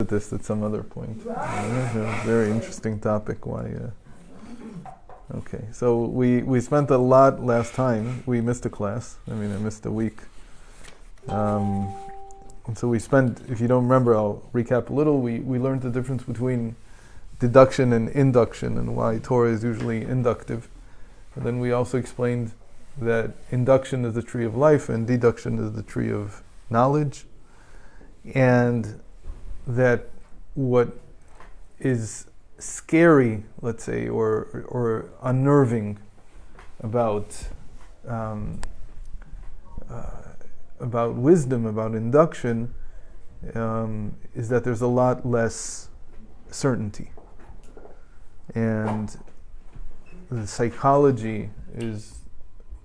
This at some other point. Very interesting topic. Why? Okay, so we spent a lot last time. We missed a class. I missed a week. And so we spent, if you don't remember, I'll recap a little. We learned the difference between deduction and induction and why Torah is usually inductive. And then we also explained that induction is the tree of life and deduction is the tree of knowledge. And that what is scary, let's say, or unnerving about wisdom, about induction, is that there's a lot less certainty, and the psychology is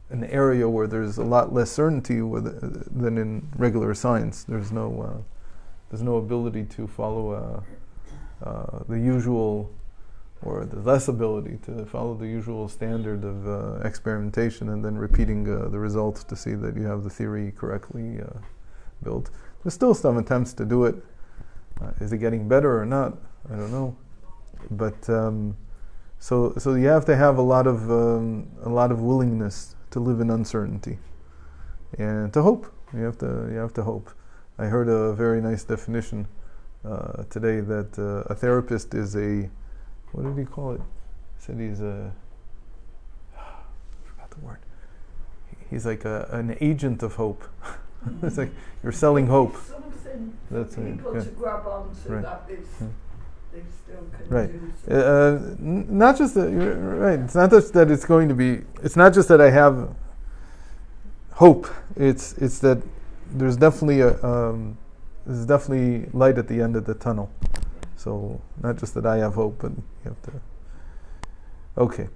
an area where there's a lot less certainty than in regular science. There's no ability to follow the usual, or the less ability to follow the usual standard of experimentation and then repeating the results to see that you have the theory correctly built. There's still some attempts to do it. Is it getting better or not? I don't know. But so you have to have a lot of willingness to live in uncertainty and to hope. You have to hope. I heard a very nice definition today that a therapist is what did he call it? He said he's I forgot the word. He's like an agent of hope. It's like you're selling hope. Something That's for people to grab onto right. that they still can right. do. Not just that. You're right. It's not just that it's going to be. It's not just that I have hope. It's that there's definitely there's definitely light at the end of the tunnel. So not just that I have hope, but you have to. Okay.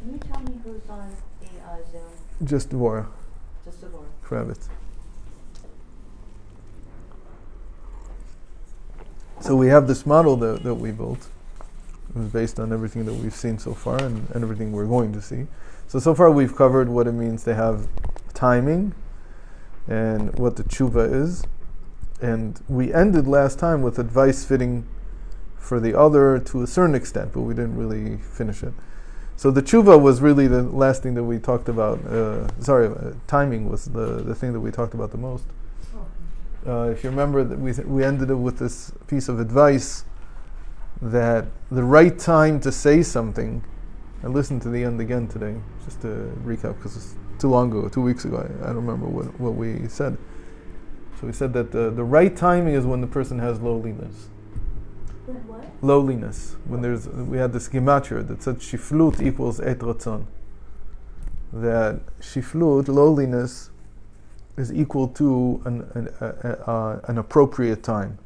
Can you tell me who's on the Zoom? Just Dvorah. Just Devorah. Kravitz. So we have this model that we built. It was based on everything that we've seen so far and everything we're going to see. So far we've covered what it means to have timing and what the tshuva is. And we ended last time with advice fitting for the other to a certain extent, but we didn't really finish it. So the tshuva was really the last thing that we talked about. Timing was the thing that we talked about the most. If you remember, that we ended it with this piece of advice that the right time to say something. I listened to the end again today, just to recap, because it's too long ago, 2 weeks ago. I don't remember what we said. So we said that the right timing is when the person has lowliness. What? Lowliness. We had this gematria that said shiflut equals et ratzon. That shiflut, lowliness, is equal to an appropriate time,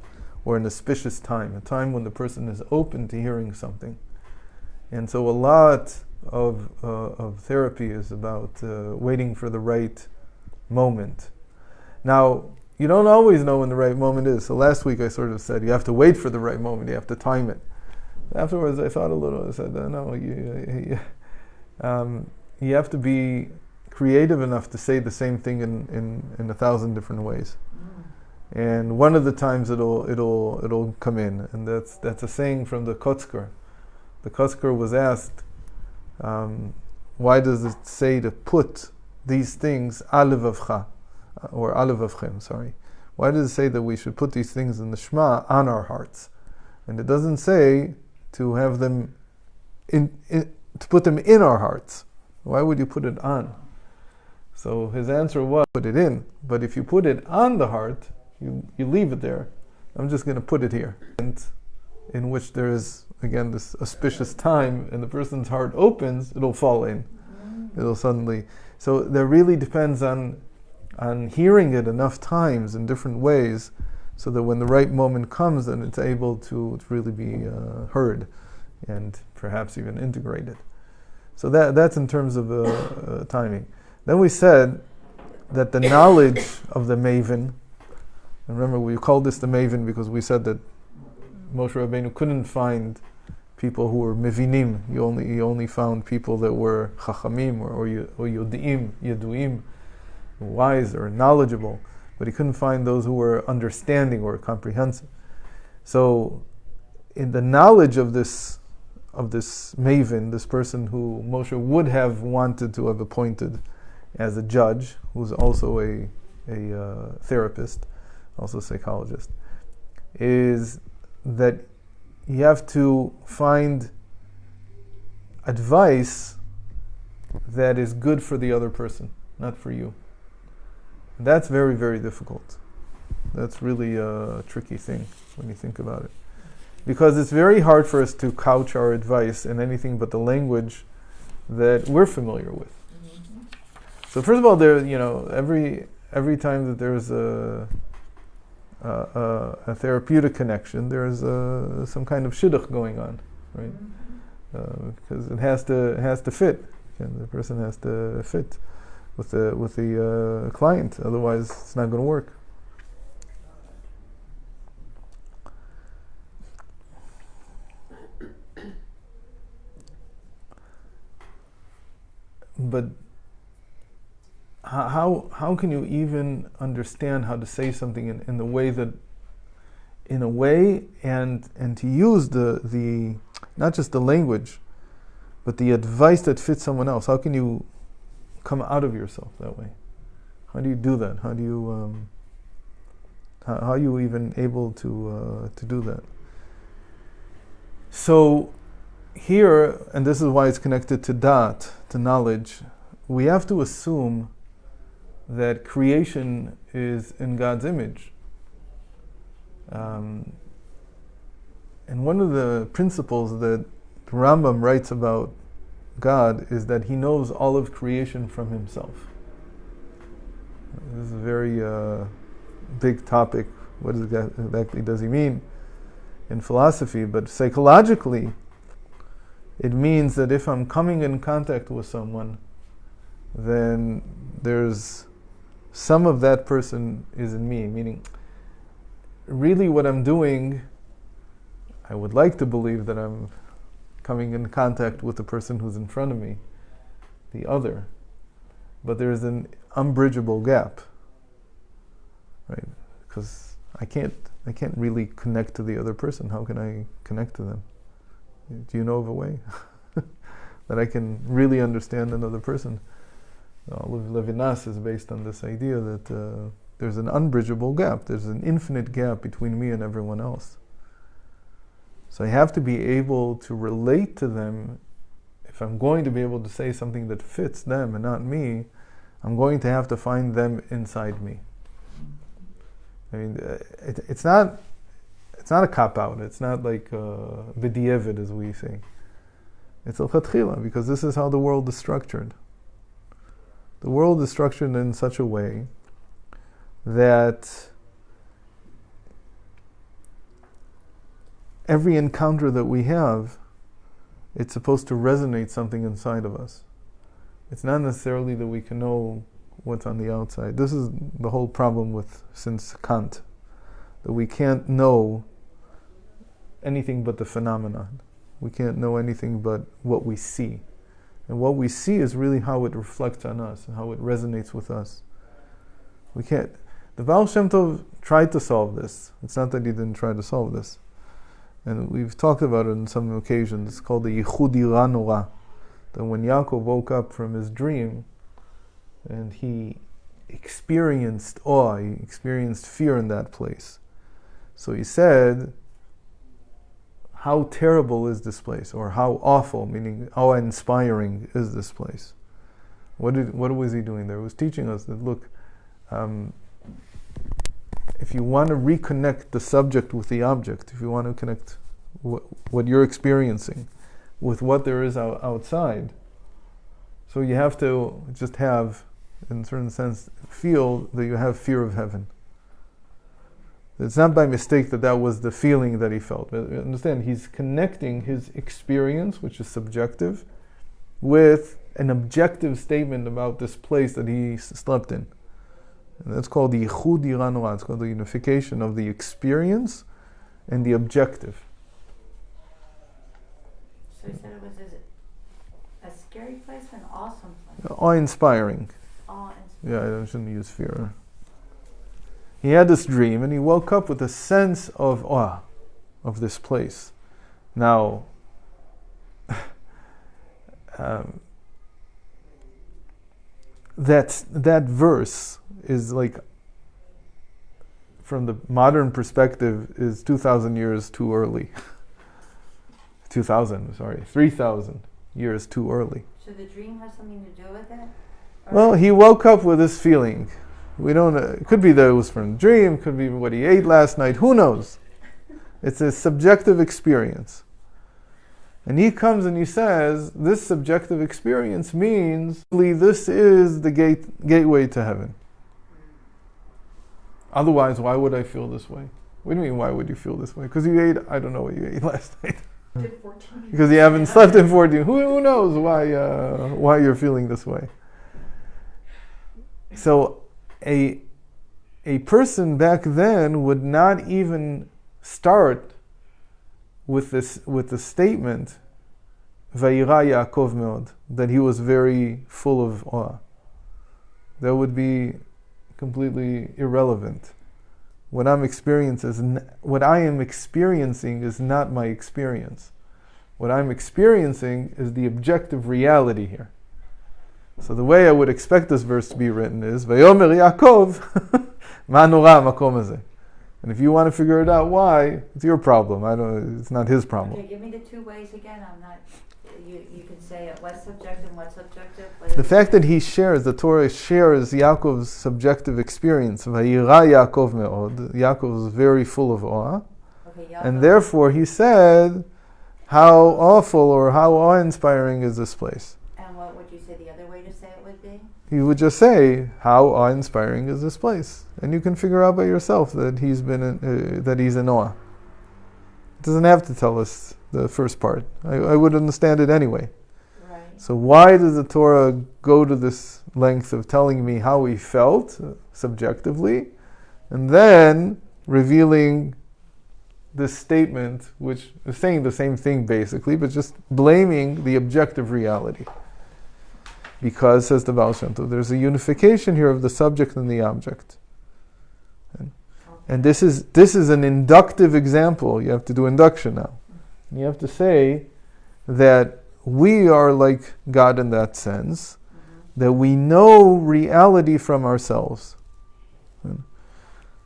or an auspicious time, a time when the person is open to hearing something. And so a lot of therapy is about waiting for the right moment. Now, you don't always know when the right moment is. So last week I sort of said you have to wait for the right moment, you have to time it. Afterwards I thought a little, I said, no, you have to be creative enough to say the same thing in 1,000 different ways. And one of the times it'll come in, and that's a saying from the Kotzker. The Kotzker was asked, why does it say to put these things al levavcha, or al levavchem, sorry. Why does it say that we should put these things in the Shema on our hearts? And it doesn't say to have them to put them in our hearts. Why would you put it on? So his answer was, put it in. But if you put it on the heart, you leave it there. I'm just going to put it here. And in which there is, again, this auspicious time, and the person's heart opens, it'll fall in. It'll suddenly. So that really depends on hearing it enough times in different ways, so that when the right moment comes, then it's able to really be heard and perhaps even integrated. So that's in terms of timing. Then we said that the knowledge of the maven, and remember we called this the maven because we said that Moshe Rabbeinu couldn't find people who were mevinim. He only found people that were chachamim or yaduim, wise or knowledgeable, but he couldn't find those who were understanding or comprehensive. So, in the knowledge of this maven, this person who Moshe would have wanted to have appointed as a judge, who's also a therapist, also a psychologist, is that you have to find advice that is good for the other person, not for you. That's very, very difficult. That's really a tricky thing when you think about it. Because it's very hard for us to couch our advice in anything but the language that we're familiar with. Mm-hmm. So first of all, every time that there's a therapeutic connection, there's some kind of shidduch going on, right? Because it has to fit, and the person has to fit with the client. Otherwise, it's not going to work. But how can you even understand how to say something in the way that, in a way, and to use the not just the language, but the advice that fits someone else? How can you come out of yourself that way? How do you do that? How do you how are you even able to do that? So here, and this is why it's connected to dat, to knowledge, we have to assume that creation is in God's image. And one of the principles that the Rambam writes about God is that he knows all of creation from himself. This is a very big topic. What exactly does he mean in philosophy? But psychologically, it means that if I'm coming in contact with someone, then there's some of that person is in me, meaning really what I'm doing, I would like to believe that I'm coming in contact with the person who's in front of me, the other, but there's an unbridgeable gap, right? Because I can't really connect to the other person. How can I connect to them? Do you know of a way that I can really understand another person? Levinas is based on this idea that there's an unbridgeable gap. There's an infinite gap between me and everyone else. So I have to be able to relate to them. If I'm going to be able to say something that fits them and not me, I'm going to have to find them inside me. I mean, it's not a cop-out. It's not like b'di'evid, as we say. It's al-chatchila, because this is how the world is structured. The world is structured in such a way that every encounter that we have, it's supposed to resonate something inside of us. It's not necessarily that we can know what's on the outside. This is the whole problem since Kant, that we can't know anything but the phenomenon. We can't know anything but what we see. And what we see is really how it reflects on us and how it resonates with us. We can't. The Baal Shem Tov tried to solve this. It's not that he didn't try to solve this. And we've talked about it on some occasions. It's called the Yichud Ira Nora. That when Yaakov woke up from his dream and he experienced awe, he experienced fear in that place. So he said, how terrible is this place? Or how awful, meaning how inspiring is this place? What was he doing there? He was teaching us that, look, if you want to reconnect the subject with the object, if you want to connect what you're experiencing with what there is outside, so you have to just have, in a certain sense, feel that you have fear of heaven. It's not by mistake that was the feeling that he felt. Understand, he's connecting his experience, which is subjective, with an objective statement about this place that he slept in. And that's called the Yichud Ira Nora. It's called the unification of the experience and the objective. So he said it was a scary place or an awesome place? Awe-inspiring. Awe-inspiring. Yeah, I shouldn't use fear. He had this dream and he woke up with a sense of awe. of this place. Now, that verse is like, from the modern perspective, is 2,000 years too early. 3,000 years too early. So the dream has something to do with it? Or Well, he woke up with this feeling. We don't. It could be that it was from a dream. Could be what he ate last night. Who knows? It's a subjective experience. And he comes and he says, this subjective experience means this is the gateway to heaven. Otherwise, why would I feel this way? What do you mean, why would you feel this way? Because you ate, I don't know what you ate last night. Did 14 Because you haven't slept in 14. Who knows why you're feeling this way? So a person back then would not even start with the statement Vayira Yaakov meod, that he was very full of awe. That would be completely irrelevant. What I am experiencing is not my experience. What I'm experiencing is the objective reality here. So the way I would expect this verse to be written is Vayomer Yaakov Ma nora hamakom hazeh. And if you want to figure it out why, it's your problem. It's not his problem. Okay, give me the two ways again. I'm not. You can say it. What's subjective and what's objective? The fact that the Torah shares Yaakov's subjective experience. Vayira Yaakov meod. Yaakov was very full of awe. Okay, And therefore he said, how awful or how awe-inspiring is this place? And what would you say the other way to say it would be? He would just say, how awe-inspiring is this place? And you can figure out by yourself that he's in awe. It doesn't have to tell us the first part. I would understand it anyway. Right. So why does the Torah go to this length of telling me how he felt subjectively, and then revealing this statement, which is saying the same thing basically, but just blaming the objective reality? Because, says the Baal Shem Tov, there's a unification here of the subject and the object. And this is an inductive example. You have to do induction now. You have to say that we are like God in that sense, that we know reality from ourselves.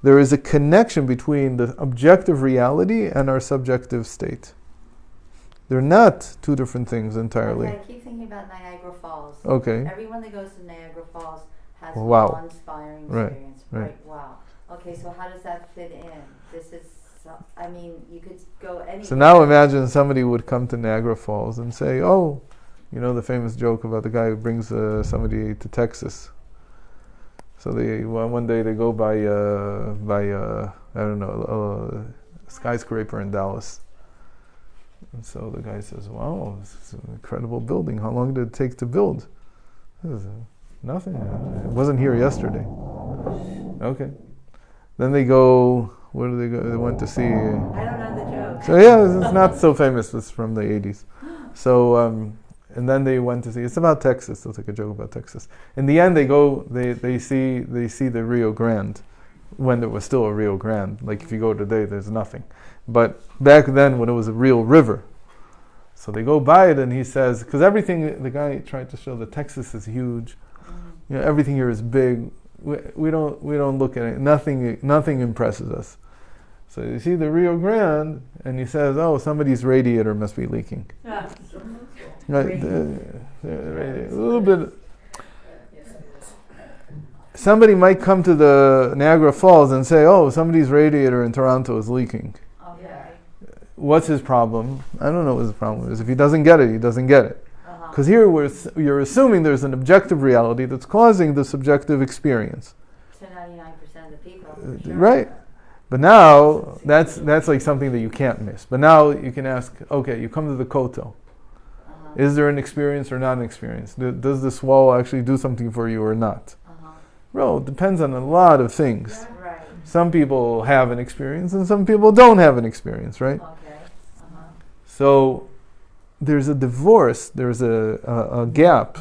There is a connection between the objective reality and our subjective state. They're not two different things entirely. Okay, I keep thinking about Niagara Falls. Okay. Everyone that goes to Niagara Falls has Wow. an awe-inspiring Right, experience. right. Wow. Okay, so how does that fit in? This is, you could go anywhere. So now imagine somebody would come to Niagara Falls and say, oh, you know the famous joke about the guy who brings somebody to Texas. So one day they go by I don't know, a skyscraper in Dallas. And so the guy says, wow, this is an incredible building. How long did it take to build? Nothing. It wasn't here yesterday. Okay. Then they go, where do they go? They went to see... I don't know the joke. So yeah, it's not so famous. It's from the 80s. So, and then they went to see, it's about Texas. They'll take a joke about Texas. In the end, they see the Rio Grande, when there was still a Rio Grande. Like if you go today, there's nothing. But back then, when it was a real river. So they go by it, and he says, because everything, the guy tried to show that Texas is huge. You know, everything here is big. We don't look at it. Nothing impresses us. So you see the Rio Grande, and he says, "Oh, somebody's radiator must be leaking." Yeah. Right, a little bit. Somebody might come to the Niagara Falls and say, "Oh, somebody's radiator in Toronto is leaking." Okay. What's his problem? I don't know what his problem is. If he doesn't get it, he doesn't get it. Because here you're assuming there's an objective reality that's causing the subjective experience. To 99% of the people. Sure. Right. But now, that's like something that you can't miss. But now you can ask, okay, you come to the Kotel. Is there an experience or not an experience? Does this wall actually do something for you or not? Well, it depends on a lot of things. Right. Some people have an experience and some people don't have an experience, right? Okay. So there's a divorce, there's a gap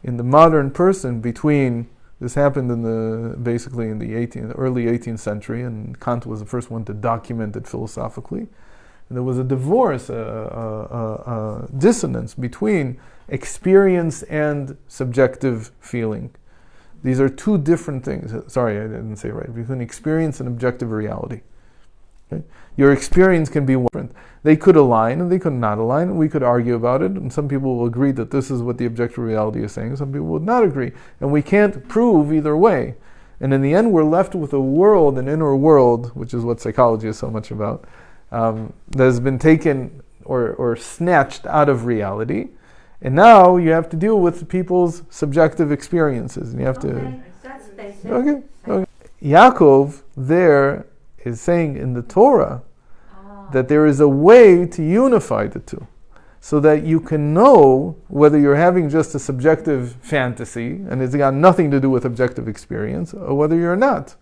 in the modern person between, this happened basically in the early 18th century, and Kant was the first one to document it philosophically. And there was a divorce, a dissonance between experience and subjective feeling. These are two different things. Sorry, I didn't say it right. Between experience and objective reality. Okay? Your experience can be different. They could align and they could not align. We could argue about it, and some people will agree that this is what the objective reality is saying. Some people would not agree. And we can't prove either way. And in the end, we're left with a world, an inner world, which is what psychology is so much about, that has been taken or snatched out of reality. And now you have to deal with people's subjective experiences. And you have to... That's basic. Okay. Yaakov there is saying in the Torah that there is a way to unify the two, so that you can know whether you're having just a subjective fantasy and it's got nothing to do with objective experience, or whether you're not.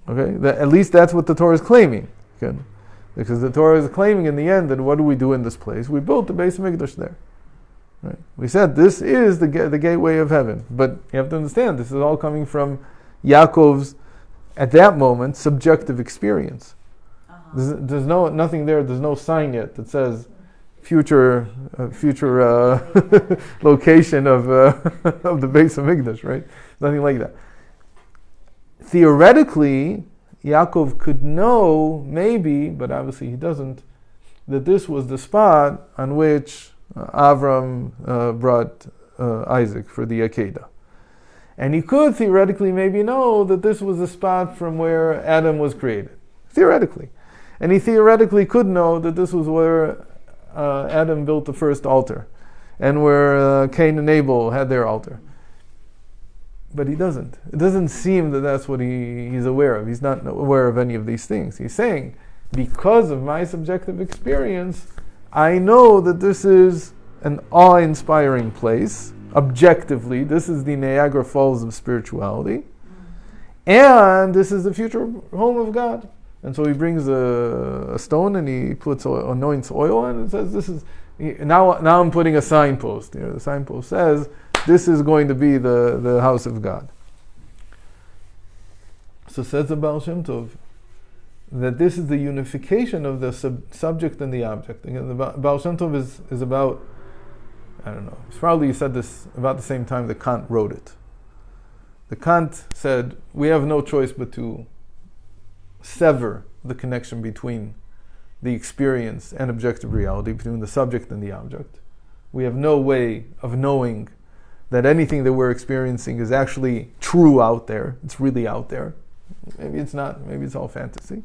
Okay, at least that's what the Torah is claiming. Okay? Because the Torah is claiming in the end that what do we do in this place? We built the base of Mikdash there. Right? We said this is the gateway of heaven, but you have to understand this is all coming from Yaakov's, at that moment, subjective experience. There's nothing there. There's no sign yet that says future location of the base of Mikdash. Right? Nothing like that. Theoretically, Yaakov could know, maybe, but obviously he doesn't, that this was the spot on which Avram brought Isaac for the Akedah. And he could theoretically maybe know that this was the spot from where Adam was created. Theoretically. And he theoretically could know that this was where Adam built the first altar, and where Cain and Abel had their altar. But he doesn't. It doesn't seem that that's what he's aware of. He's not aware of any of these things. He's saying, because of my subjective experience, I know that this is an awe-inspiring place. Objectively, this is the Niagara Falls of spirituality. And this is the future home of God. And so he brings a stone and he anoints oil on it and says, this is, now I'm putting a signpost. The signpost says, this is going to be the house of God. So says the Baal Shem Tov that this is the unification of the subject and the object. Again, the Baal Shem Tov is about, I don't know, it's probably he said this about the same time that Kant wrote it. The Kant said, we have no choice but to sever the connection between the experience and objective reality, between the subject and the object. We have no way of knowing that anything that we're experiencing is actually true out there. It's really out there. Maybe it's not. Maybe it's all fantasy.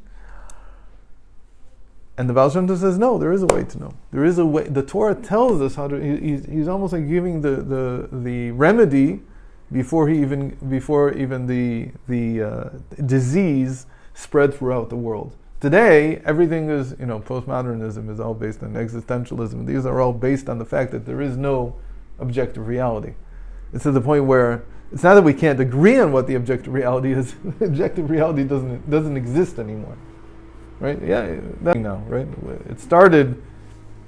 And the Baal Shem Tov says, no, there is a way to know. There is a way. The Torah tells us how to. He's almost like giving the remedy before even the disease spread throughout the world. Today, everything is, postmodernism is all based on existentialism. These are all based on the fact that there is no objective reality. It's to the point where it's not that we can't agree on what the objective reality is. Objective reality doesn't exist anymore, right? Yeah, now, right? It started,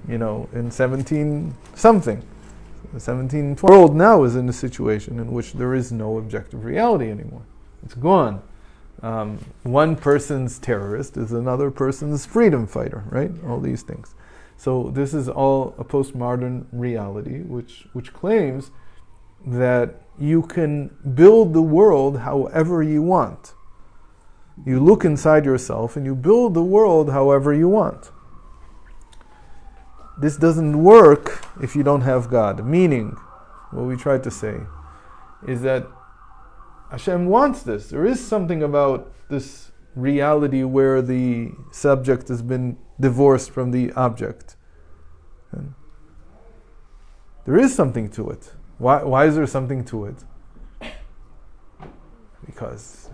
in 17 something. The 1720 world now is in a situation in which there is no objective reality anymore. It's gone. One person's terrorist is another person's freedom fighter, right? All these things. So this is all a postmodern reality, which claims that you can build the world however you want. You look inside yourself and you build the world however you want. This doesn't work if you don't have God. Meaning, what we tried to say is that Hashem wants this. There is something about this reality where the subject has been divorced from the object. And there is something to it. Why is there something to it? Because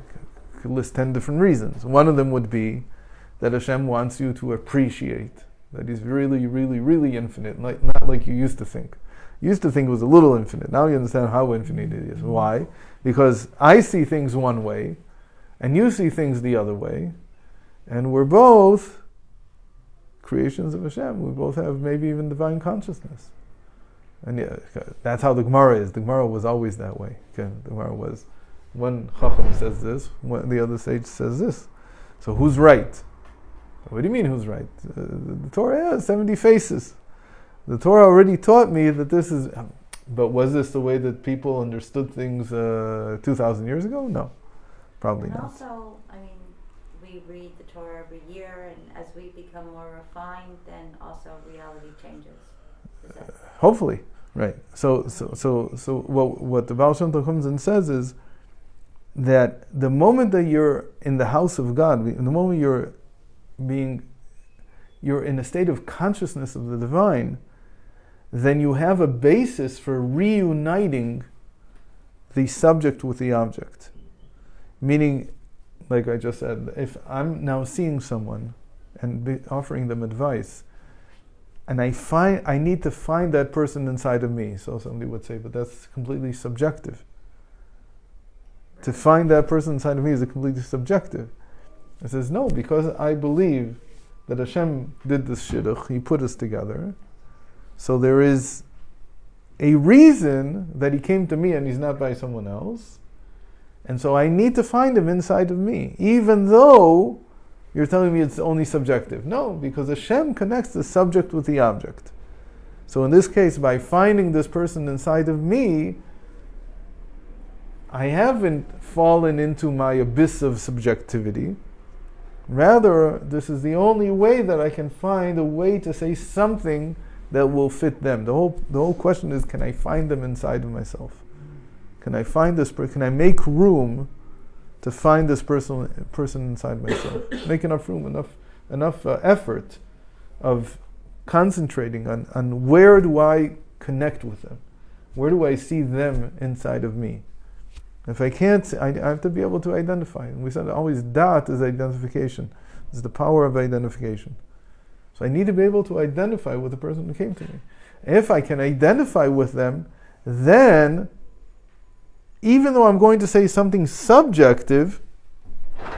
I could list 10 different reasons. One of them would be that Hashem wants you to appreciate that He's really, really, really infinite, not like you used to think. You used to think it was a little infinite. Now you understand how infinite it is. Why? Because I see things one way, and you see things the other way, and we're both creations of Hashem. We both have maybe even divine consciousness. And yeah, that's how the Gemara is. The Gemara was always that way. Okay? The Gemara was, one Chacham says this, the other sage says this. So who's right? What do you mean who's right? The Torah has 70 faces. The Torah already taught me that this is... But was this the way that people understood things 2,000 years ago? No, probably And not. also, I mean, we read the Torah every year, and as we become more refined, then also reality changes. Is that Hopefully, right. So what the Baal Shem Tov comes and says is that the moment that you're in the house of God, the moment you're in a state of consciousness of the divine, then you have a basis for reuniting the subject with the object. Meaning, like I just said, if I'm now seeing someone and offering them advice, and I need to find that person inside of me. So somebody would say, but that's completely subjective. To find that person inside of me is completely subjective. It says, no, because I believe that Hashem did this shidduch, He put us together. So there is a reason that He came to me and He's not by someone else. And so I need to find Him inside of me, even though you're telling me it's only subjective. No, because Hashem connects the subject with the object. So in this case, by finding this person inside of me, I haven't fallen into my abyss of subjectivity. Rather, this is the only way that I can find a way to say something that will fit them. The whole question is, can I find them inside of myself? Can I find this person? Can I make room to find this person inside myself? Make enough room, enough effort of concentrating on where do I connect with them? Where do I see them inside of me? If I can't, I have to be able to identify. And we said always dat is identification. It's the power of identification. So I need to be able to identify with the person who came to me. If I can identify with them, then even though I'm going to say something subjective,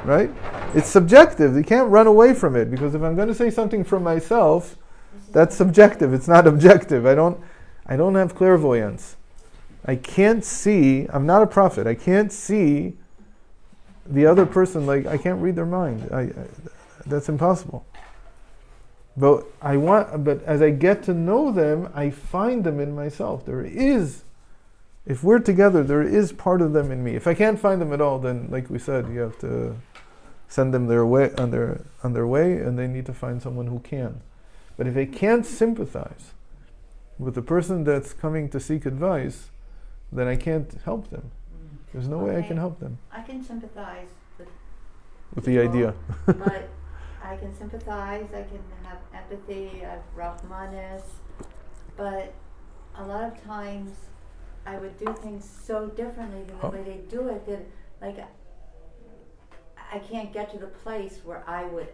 right? It's subjective. You can't run away from it, because if I'm going to say something for myself, that's subjective. It's not objective. I don't have clairvoyance. I can't see. I'm not a prophet. I can't see the other person. Like, I can't read their mind. That's impossible. But as I get to know them, I find them in myself. If we're together, there is part of them in me. If I can't find them at all, then, like we said, you have to send them their way on their way, and they need to find someone who can. But if I can't sympathize with the person that's coming to seek advice, then I can't help them. There's no way I can help them. I can sympathize with the idea. But I can sympathize, I can have empathy, I have Rahmanis, but a lot of times I would do things so differently than the way they do it that, like, I can't get to the place where I would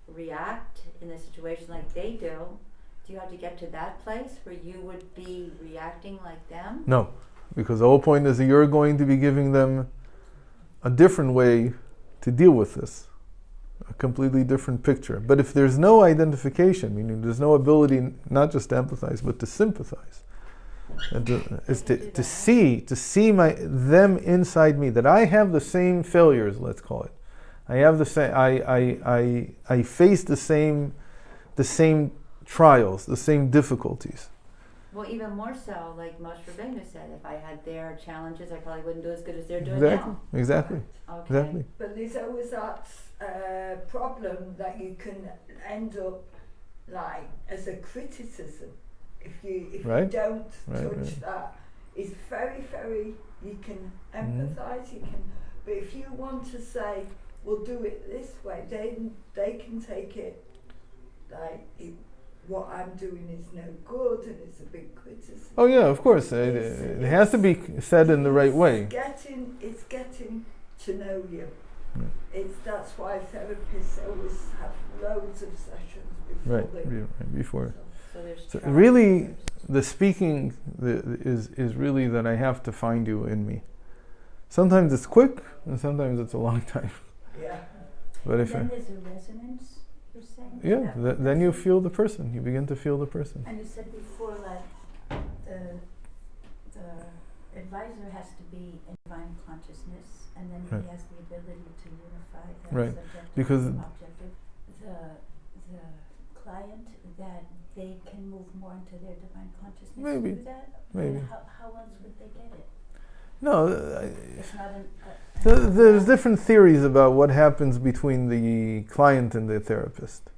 react in a situation like they do. Do you have to get to that place where you would be reacting like them? No, because the whole point is that you're going to be giving them a different way to deal with this, a completely different picture. But if there's no identification, meaning there's no ability not just to empathize but to sympathize, and to see them inside me, that I have the same failures, let's call it. I have the same. I face the same trials, the same difficulties. Well, even more so, like Moshe Rabbeinu said, if I had their challenges, I probably wouldn't do as good as they're doing now. Exactly. Okay. Exactly. But there's always that problem that you can end up like as a criticism if you don't touch that. It's very, very. You can empathise. You can, but if you want to say, "We'll do it this way," they can take it like what I'm doing is no good and it's a big criticism. Oh yeah, of course. It has to be said in the right way. It's getting to know you. Yeah. That's why therapists always have loads of sessions before. So really, the speaking is really that I have to find you in me. Sometimes it's quick, and sometimes it's a long time. Yeah. But if then there's a resonance. You're saying? Yeah. Then you feel the person. You begin to feel the person. And you said before, like the advisor has to be in divine consciousness, and then he has the ability to unify the subjective because and objective. the client that they can move more into their divine consciousness Maybe. through that? Maybe. How else would they get it? No, It's not there's different theories about what happens between the client and the therapist.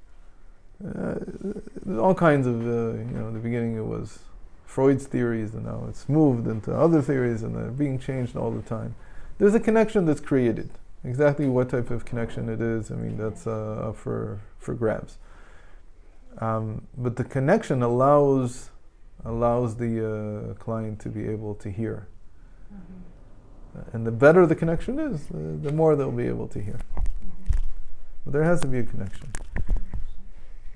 There's all kinds of, in the beginning it was Freud's theories, and now it's moved into other theories, and they're being changed all the time. There's a connection that's created. Exactly what type of connection it is, I mean, that's up for grabs. But the connection allows the client to be able to hear. Mm-hmm. And the better the connection is, the more they'll be able to hear. Mm-hmm. But there has to be a connection.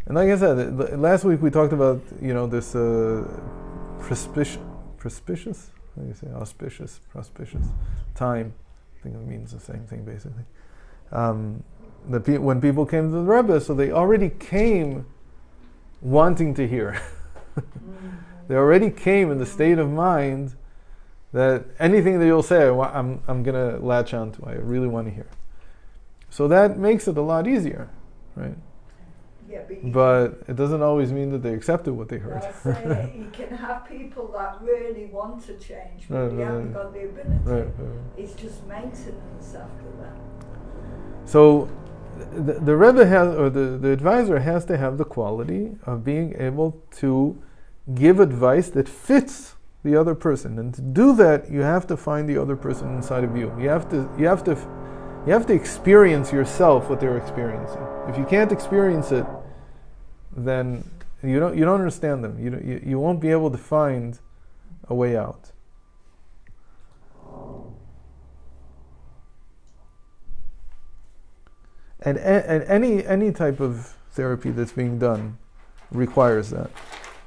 And like I said, last week we talked about, this prospicious, how do you say, auspicious time. I think it means the same thing basically. When people came to the Rebbe, so they already came wanting to hear. They already came in the state of mind that anything that you'll say, I'm going to latch onto. I really want to hear. So that makes it a lot easier, right? Yeah, but it doesn't always mean that they accepted what they heard. You can have people that really want to change, but they haven't got the ability. It's just maintenance after that. So the Rebbe has, or the advisor has to have the quality of being able to give advice that fits the other person, and to do that, you have to find the other person inside of you. You have to experience yourself what they're experiencing. If you can't experience it, then you don't understand them. You won't be able to find a way out. And any type of therapy that's being done requires that.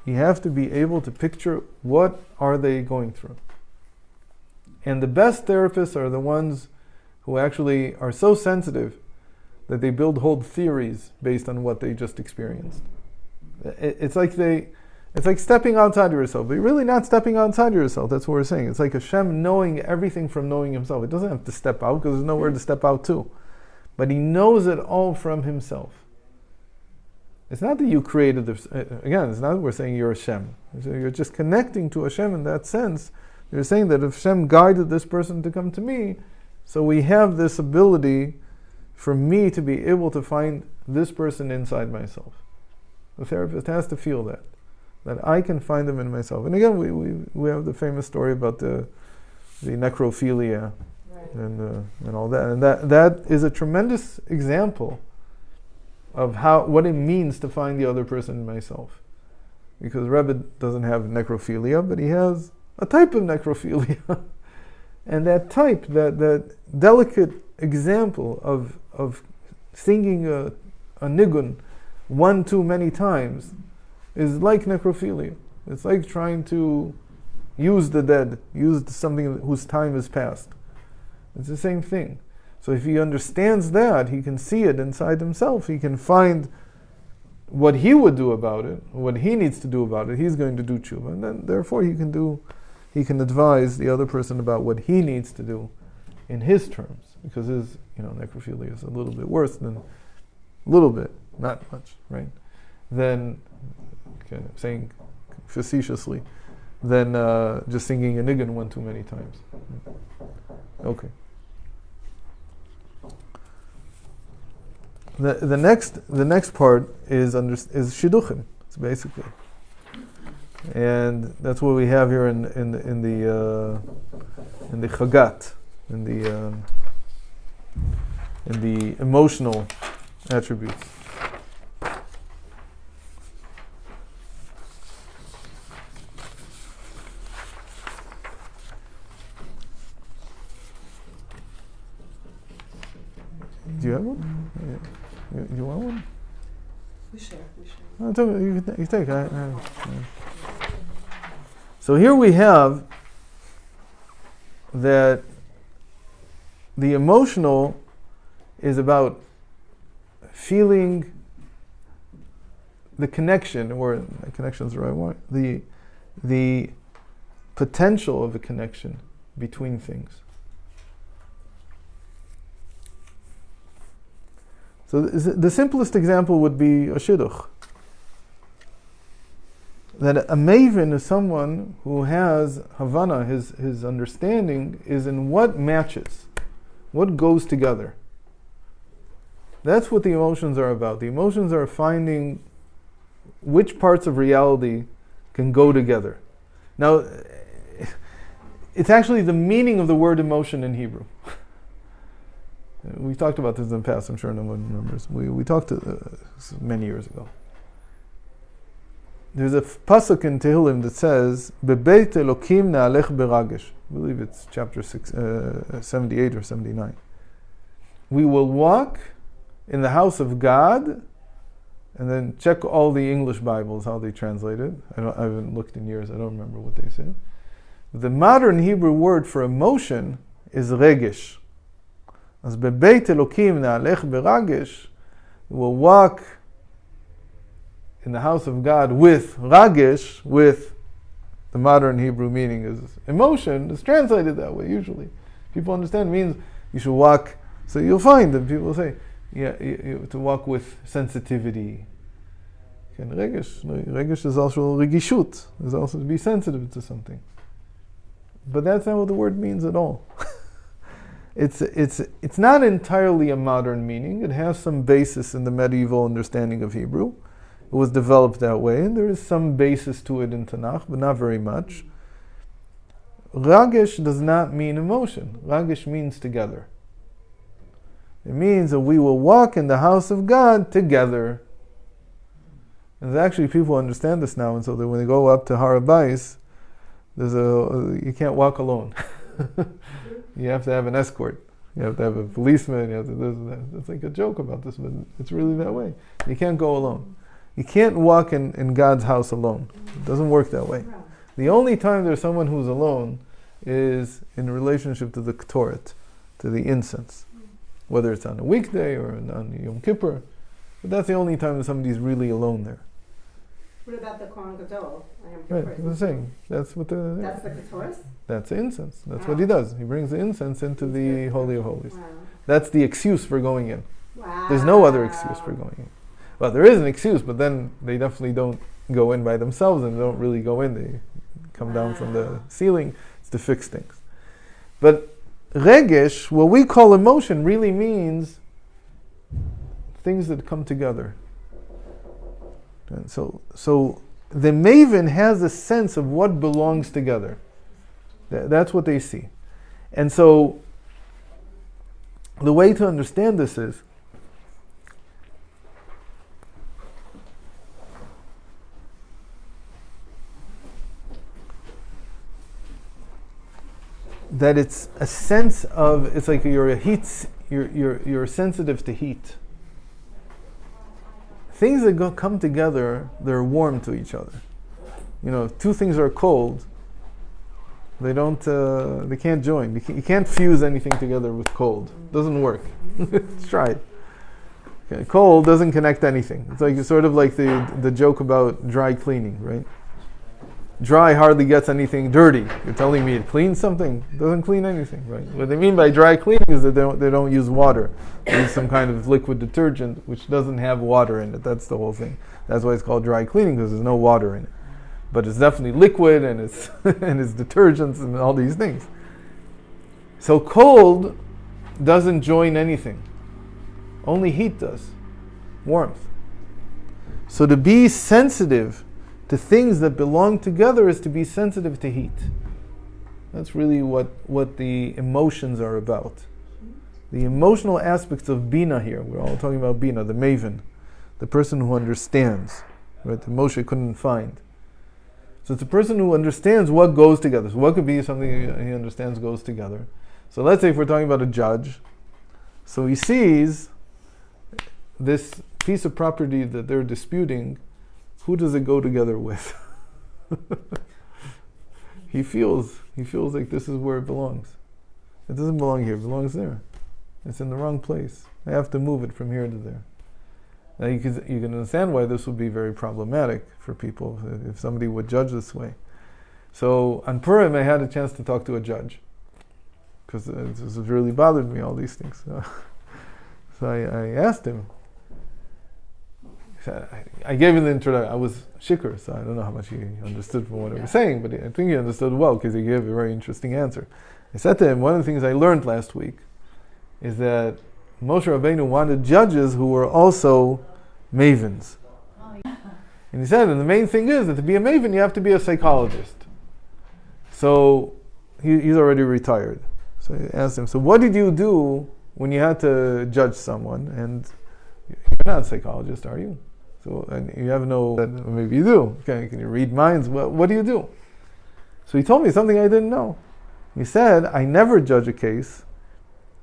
You have to be able to picture what are they going through. And the best therapists are the ones who actually are so sensitive that they build whole theories based on what they just experienced. It's like stepping outside of yourself, but you're really not stepping outside of yourself. That's what we're saying. It's like Hashem knowing everything from knowing himself. It doesn't have to step out because there's nowhere to step out to. But he knows it all from himself. It's not that you created this. Again, it's not that we're saying you're Hashem. You're just connecting to Hashem in that sense. You're saying that if Hashem guided this person to come to me, so we have this ability for me to be able to find this person inside myself. The therapist has to feel that I can find them in myself. And again, we have the famous story about the necrophilia, right, and all that. And that is a tremendous example of what it means to find the other person in myself. Because Rebbe doesn't have necrophilia, but he has a type of necrophilia. And that type, that delicate example of singing a nigun one too many times is like necrophilia. It's like trying to use the dead, use something whose time has passed. It's the same thing. So if he understands that, he can see it inside himself. He can find what he would do about it, what he needs to do about it. He's going to do tshuva, and then therefore he can advise the other person about what he needs to do in his terms, because his necrophilia is a little bit worse than not much, right? Then, saying facetiously, than just singing a nigun one too many times. Okay. The next part is shidduchim, basically, and that's what we have here in the chagat, in the emotional attributes. Do you have one? Yeah. You want one? We share. No, you take. So here we have that the emotional is about feeling the connection, or the connection is the right word, the potential of a connection between things. So the simplest example would be a shidduch. That a maven is someone who has Havana, his understanding is in what matches, what goes together. That's what the emotions are about. The emotions are finding which parts of reality can go together. Now, it's actually the meaning of the word emotion in Hebrew. We talked about this in the past, I'm sure no one remembers. We talked many years ago. There's a pasuk in Tehillim that says, "Bebeit Elokim na'alech beragesh." I believe it's chapter 78 or 79. We will walk in the house of God, and then check all the English Bibles, how they translate it. I haven't looked in years, I don't remember what they say. The modern Hebrew word for emotion is regesh. As bebeit Elokim na'alech beragesh, we will walk in the house of God with ragesh, with the modern Hebrew meaning is emotion, is translated that way usually. People understand it means you should walk, so you'll find that people say, to walk with sensitivity. And regesh is also regishut, is also to be sensitive to something. But that's not what the word means at all. It's not entirely a modern meaning. It has some basis in the medieval understanding of Hebrew. It was developed that way, and there is some basis to it in Tanakh, but not very much. Ragesh does not mean emotion. Ragesh means together. It means that we will walk in the house of God together. And actually, people understand this now, and so that when they go up to Har HaBayis, you can't walk alone. You have to have an escort. You have to have a policeman. You have to. It's like a joke about this, but it's really that way. You can't go alone. You can't walk in God's house alone. It doesn't work that way. The only time there's someone who's alone is in relationship to the Torat, to the incense. Whether it's on a weekday or on Yom Kippur. But that's the only time that somebody's really alone there. What about the Kohen Gadol? Right, that's the thing. That's what That's the Ketores? That's the incense. That's what he does. He brings the incense into the Holy of Holies. Wow. That's the excuse for going in. Wow. There's no other excuse for going in. Well, there is an excuse, but then they definitely don't go in by themselves and they don't really go in. They come down from the ceiling. It's to fix things. But regesh, what we call emotion, really means things that come together. And so the maven has a sense of what belongs together. That's what they see. And so the way to understand this is that it's a sense of, it's like you're sensitive to heat. Things that come together, they're warm to each other. You know, two things are cold, they can't join. You can't fuse anything together with cold. It doesn't work. Let's try it. Okay, cold doesn't connect anything. It's sort of like the joke about dry cleaning, right? Dry hardly gets anything dirty. You're telling me it cleans something? It doesn't clean anything, right? What they mean by dry cleaning is that they don't use water. They use some kind of liquid detergent which doesn't have water in it. That's the whole thing. That's why it's called dry cleaning, because there's no water in it. But it's definitely liquid, and it's and it's detergents and all these things. So cold doesn't join anything. Only heat does. Warmth. So to be sensitive to things that belong together is to be sensitive to heat. That's really what the emotions are about. The emotional aspects of Bina here, we're all talking about Bina, the maven, the person who understands, right? That Moshe couldn't find. So it's a person who understands what goes together. So what could be something he understands goes together? So let's say if we're talking about a judge, so he sees this piece of property that they're disputing. Who does it go together with? He feels like this is where it belongs. It doesn't belong here, it belongs there. It's in the wrong place. I have to move it from here to there. Now you can understand why this would be very problematic for people if somebody would judge this way. So on Purim I had a chance to talk to a judge, because this has really bothered me, all these things. So I asked him, I gave him the introduction. I was shikr, so I don't know how much he understood from what I was saying, but I think he understood well because he gave a very interesting answer. I said to him, one of the things I learned last week is that Moshe Rabbeinu wanted judges who were also mavens. And he said, and the main thing is that to be a maven, you have to be a psychologist. So he's already retired. So I asked him, so what did you do when you had to judge someone? And you're not a psychologist, are you? So, and you have no, maybe you do. Okay, can you read minds? What do you do? So he told me something I didn't know. He said, I never judge a case.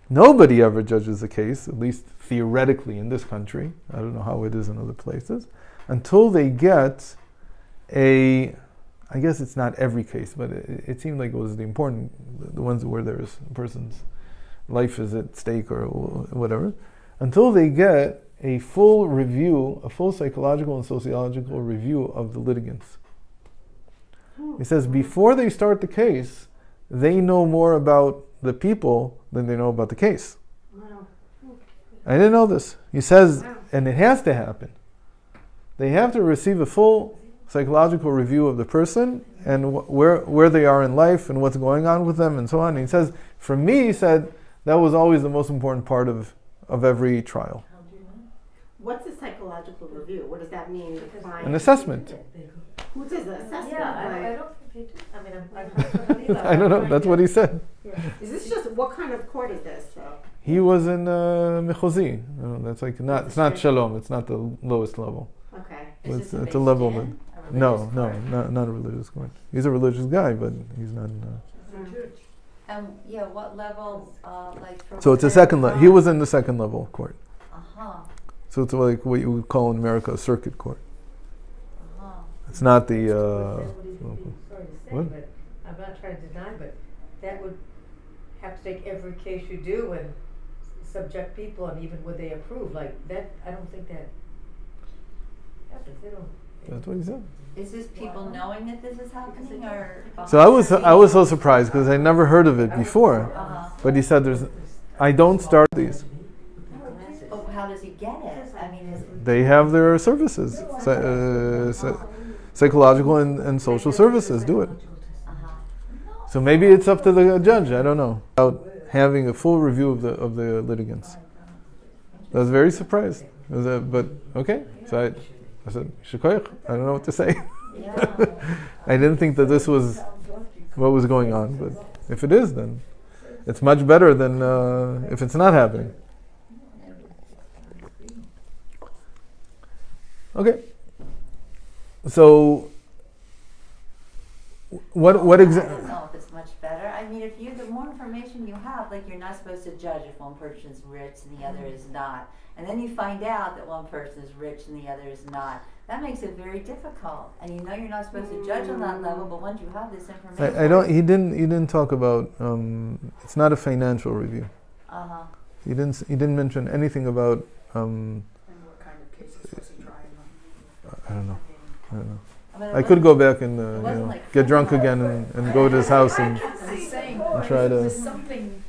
Nobody ever judges a case, at least theoretically in this country. I don't know how it is in other places. Until they get I guess it's not every case, but it seemed like it was the ones where there's a person's life is at stake or whatever, until they get a full review, a full psychological and sociological review of the litigants. He says before they start the case, they know more about the people than they know about the case. Wow. I didn't know this. He says, and it has to happen. They have to receive a full psychological review of the person and where they are in life and what's going on with them and so on. And he says, for me, he said, that was always the most important part of every trial. What's a psychological review? What does that mean? An assessment. Who does the assessment? Yeah, I don't think they do. I mean, I've heard from Alila. I don't know, that's what he said. Is this just, what kind of court is this? He was in Mechozi. That's like it's not Shalom, it's not the lowest level. Okay. It's a level that, no, not a religious court. He's a religious guy, but he's not in What level, for so it's a second level. He was in the second level court. Uh-huh. So it's like what you would call in America a circuit court. Uh-huh. It's not the That's what he's being sorry to say, what? but I'm not trying to deny, but that would have to take every case you do and subject people, and even would they approve, like that, I don't think that happens, they don't. That's what he said. Is this people knowing that this is happening, or? So I was so surprised because I never heard of it before. Uh-huh. But he said I don't start these. Oh, how does he get it? I mean, They have their services, psychological and social services do it. uh-huh. So maybe it's up to the judge. I don't know. About having a full review of the litigants. I was very surprised. But okay. So I said, Shikoyach, I don't know what to say. Yeah. I didn't think that this was what was going on, but if it is, then it's much better than if it's not happening. Okay. So, what I exactly? don't know if it's much better. I mean, the more information you have, like you're not supposed to judge if one person is rich and the other is not. And then you find out that one person is rich and the other is not. That makes it very difficult. And you know you're not supposed to judge on that level, but once you have this information. I don't. He didn't talk about. It's not a financial review. Uh-huh. He didn't mention anything about. And what kind of cases was he trying on? I don't know. I mean, I could go back and wasn't like get drunk again and go to his house and I'm saying, try if it to. was something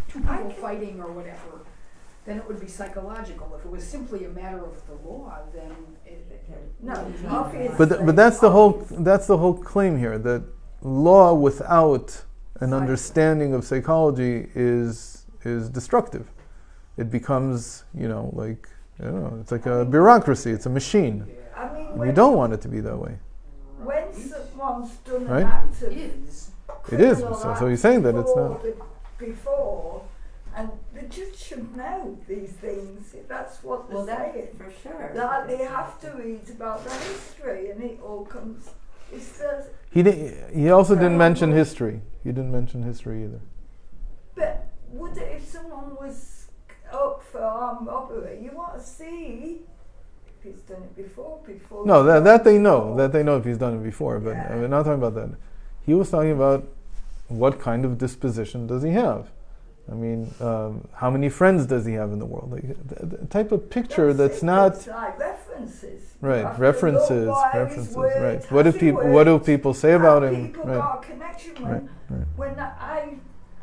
two people fighting or whatever, then it would be psychological. If it was simply a matter of the law, then No, obviously. But that's the whole claim here, that law without an understanding of psychology is destructive. It becomes, it's like a bureaucracy. It's a machine. I mean, We don't want it to be that way. when someone's done Right? an act of It is. So you're saying that it's not. before, and the judge should know these things. If that's what they're Well, that saying. for sure. That they have to read about the history, and it all comes. It's the, He also didn't mention history. He didn't mention history either. but would it, if someone was up for armed robbery, you want to see if he's done it before. No, that they know. That they know if he's done it before. But we're not talking about that. He was talking about what kind of disposition does he have. I mean, how many friends does he have in the world? Like the type of picture that's not like references. You right. have to References, look what references. his words, Right. has What he do worked, people say about have him? people Right. got a connection Right. Right. when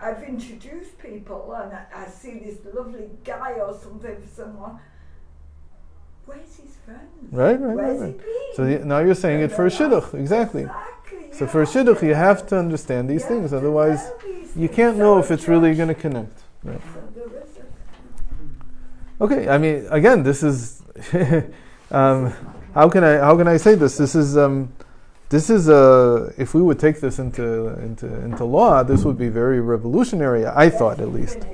I've introduced people and I see this lovely guy or something for someone, friends. Right. Where's he been? So now you're saying it for a shidduch, exactly. So for a shidduch, you have to understand these things, otherwise you can't know if it's really going to connect. Right. Okay, I mean, again, this is how can I say this? This is if we would take this into law, this would be very revolutionary. I thought, at least,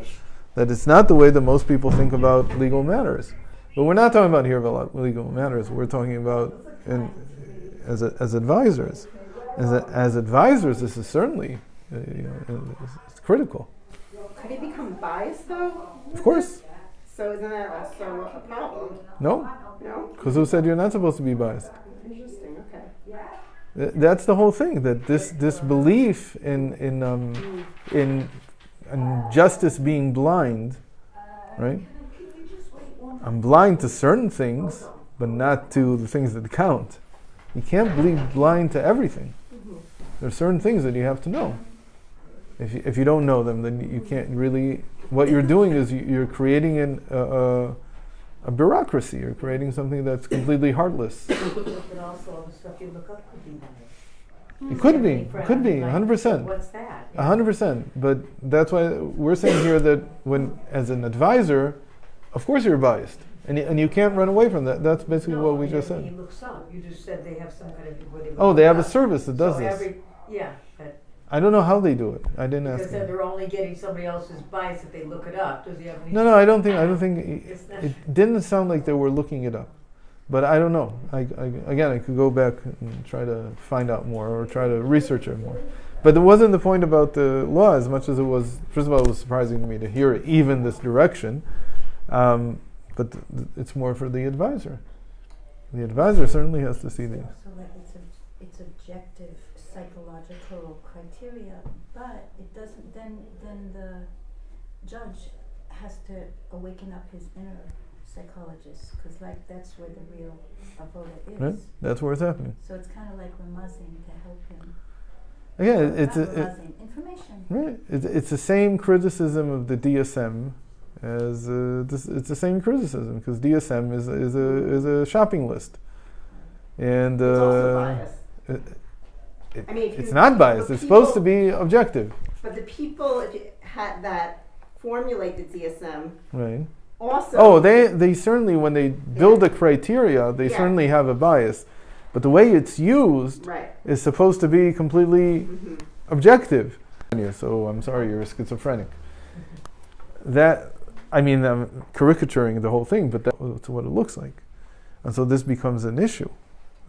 that it's not the way that most people think about legal matters. But we're not talking about here about legal matters. We're talking about as advisors. As advisors, this is certainly it's critical. Could he become biased though? Of course. So isn't that also a problem? No. No? Because who said you're not supposed to be biased? Interesting, okay. That's the whole thing. That this belief in justice being blind, right? I'm blind to certain things, but not to the things that count. You can't be blind to everything. There are certain things that you have to know. If you don't know them, then you can't really. What you're doing is you're creating a bureaucracy. You're creating something that's completely heartless. But also all the stuff you look up could be biased. It could be, 100%. What's that? 100%. But that's why we're saying here that when, as an advisor, of course you're biased, and you can't run away from that. That's basically what we just said. He looks up. You just said they have some kind of. Oh, they have a service that does this. But I don't know how they do it. I didn't ask because them. they're only getting somebody else's bias if they look it up. Does he have any? No, I don't think. It's not- It didn't sound like they were looking it up, but I don't know. I could go back and try to find out more or try to research it more. But it wasn't the point about the law as much as it was. First of all, it was surprising to me to hear even this direction, but it's more for the advisor. The advisor certainly has to see these. So like it's objective psychological criteria, but it doesn't. Then the judge has to awaken up his inner psychologist, because like that's where the real avoda is. Right? That's where it's happening. So it's kind of like ramazing to help him. Again, it's information. right. It's the same criticism of the DSM as it's the same criticism, because DSM is a shopping list, and It's also biased. It's not biased. It's supposed to be objective. But the people that formulate the DSM Right. also. Oh, they certainly, when they build a criteria, they certainly have a bias. But the way it's used is supposed to be completely objective. So I'm sorry, you're schizophrenic. That, I mean, I'm caricaturing the whole thing, but that's what it looks like. And so this becomes an issue.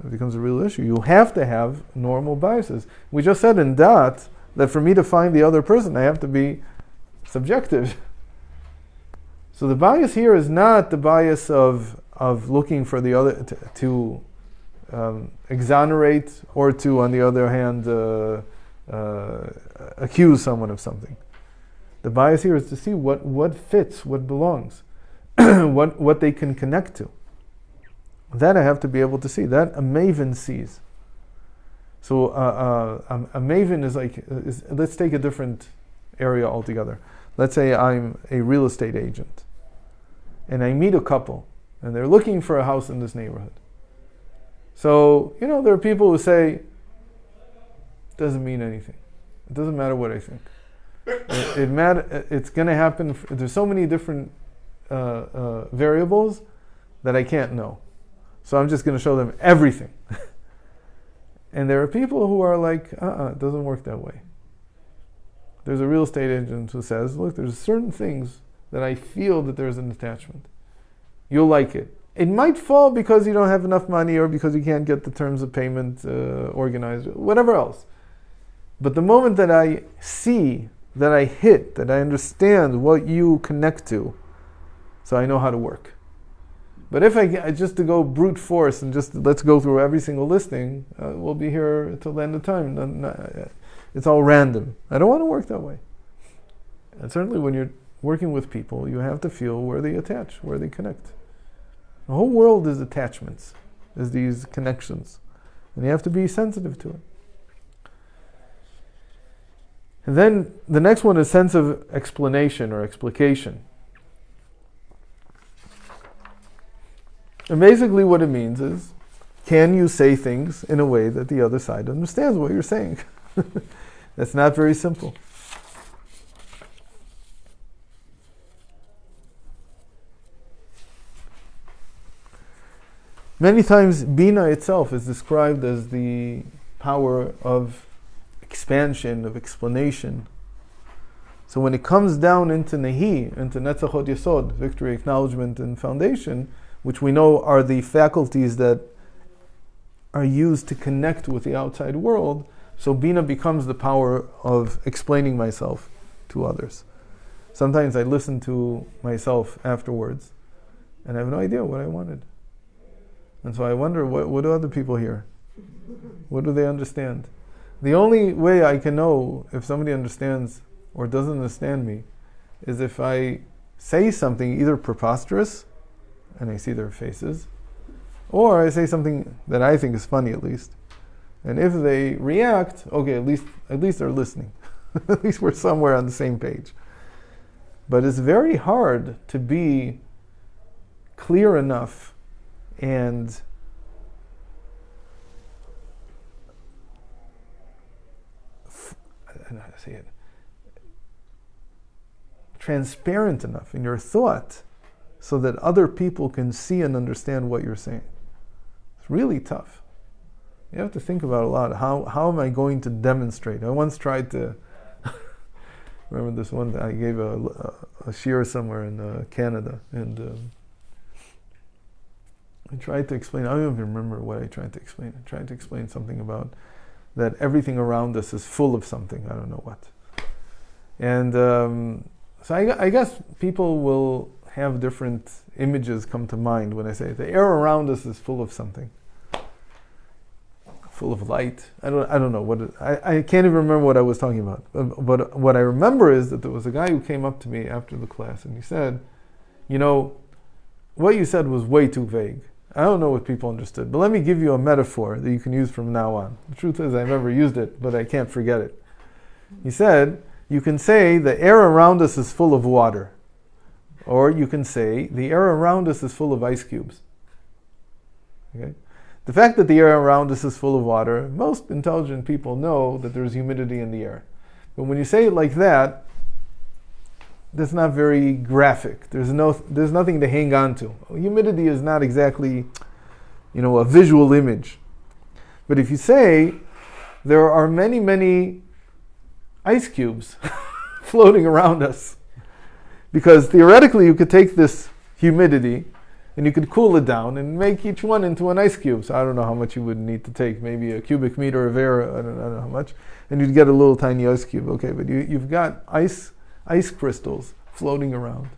It becomes a real issue. You have to have normal biases. We just said in that for me to find the other person, I have to be subjective. So the bias here is not the bias of looking for the other to exonerate, or to, on the other hand, accuse someone of something. The bias here is to see what fits, what belongs, what they can connect to. That I have to be able to see. That a maven sees. So a maven is like, let's take a different area altogether. Let's say I'm a real estate agent, and I meet a couple, and they're looking for a house in this neighborhood. So, there are people who say, it doesn't mean anything. It doesn't matter what I think. It's going to happen. There's so many different variables that I can't know. So I'm just going to show them everything. And there are people who are like, it doesn't work that way. There's a real estate agent who says, look, there's certain things that I feel that there's an attachment. You'll like it. It might fall because you don't have enough money, or because you can't get the terms of payment organized, whatever else. But the moment that I see, that I hit, that I understand what you connect to, so I know how to work. But if I just to go brute force and just let's go through every single listing, we'll be here until the end of time. It's all random. I don't want to work that way. And certainly when you're working with people, you have to feel where they attach, where they connect. The whole world is attachments, is these connections. And you have to be sensitive to it. And then the next one is sense of explanation or explication. And basically what it means is, can you say things in a way that the other side understands what you're saying? That's not very simple. Many times Bina itself is described as the power of expansion, of explanation. So when it comes down into Nehi, into Netzachot Yesod, victory, acknowledgement, and foundation, which we know are the faculties that are used to connect with the outside world, so Bina becomes the power of explaining myself to others. Sometimes I listen to myself afterwards, and I have no idea what I wanted. And so I wonder, what do other people hear? What do they understand? The only way I can know if somebody understands or doesn't understand me is if I say something either preposterous, and I see their faces, or I say something that I think is funny at least. And if they react, okay, at least they're listening. At least we're somewhere on the same page. But it's very hard to be clear enough and I don't know how to say it, transparent enough in your thought so that other people can see and understand what you're saying. It's really tough. You have to think about a lot. How am I going to demonstrate? I once tried to remember this one, I gave a shiur somewhere in Canada, and I tried to explain, I don't even remember what I tried to explain. I tried to explain something about that everything around us is full of something, I don't know what. And so I guess people will have different images come to mind when I say the air around us is full of something. Full of light. I don't know what I can't even remember what I was talking about. But what I remember is that there was a guy who came up to me after the class and he said, what you said was way too vague. I don't know what people understood, but let me give you a metaphor that you can use from now on. The truth is I've never used it, but I can't forget it. He said, you can say the air around us is full of water. Or you can say the air around us is full of ice cubes. Okay? The fact that the air around us is full of water, most intelligent people know that there's humidity in the air. But when you say it like that, that's not very graphic. There's nothing to hang on to. Humidity is not exactly, a visual image. But if you say there are many, many ice cubes floating around us, because theoretically you could take this humidity and you could cool it down and make each one into an ice cube. So I don't know how much you would need to take, maybe a cubic meter of air, I don't know how much, and you'd get a little tiny ice cube. Okay, but you've got ice crystals floating around.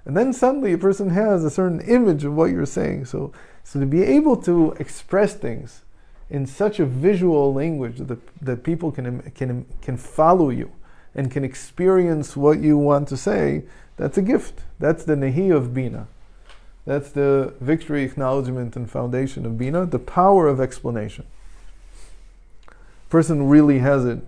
And then suddenly a person has a certain image of what you're saying. So to be able to express things in such a visual language that people can follow you and can experience what you want to say, that's a gift. That's the Nehi of Bina. That's the victory, acknowledgement, and foundation of Bina, the power of explanation. Person really has it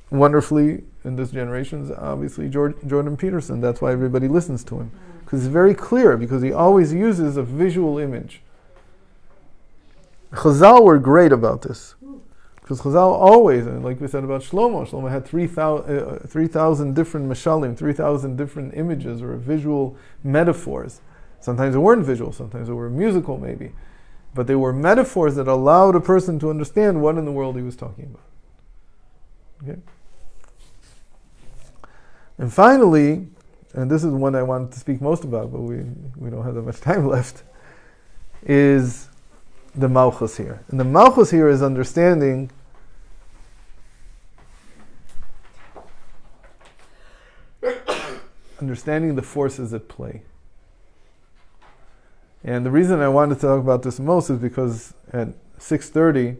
wonderfully in this generation is obviously Jordan Peterson. That's why everybody listens to him. Because it's very clear, because he always uses a visual image. Chazal were great about this. Because Chazal always, like we said about Shlomo had 3,000 different mashalim, 3,000 different images or visual metaphors. Sometimes they weren't visual, sometimes they were musical maybe. But they were metaphors that allowed a person to understand what in the world he was talking about. Okay? And finally, and this is one I wanted to speak most about, but we don't have that much time left, is the Malchus here. And the Malchus here is understanding the forces at play. And the reason I wanted to talk about this most is because at 6:30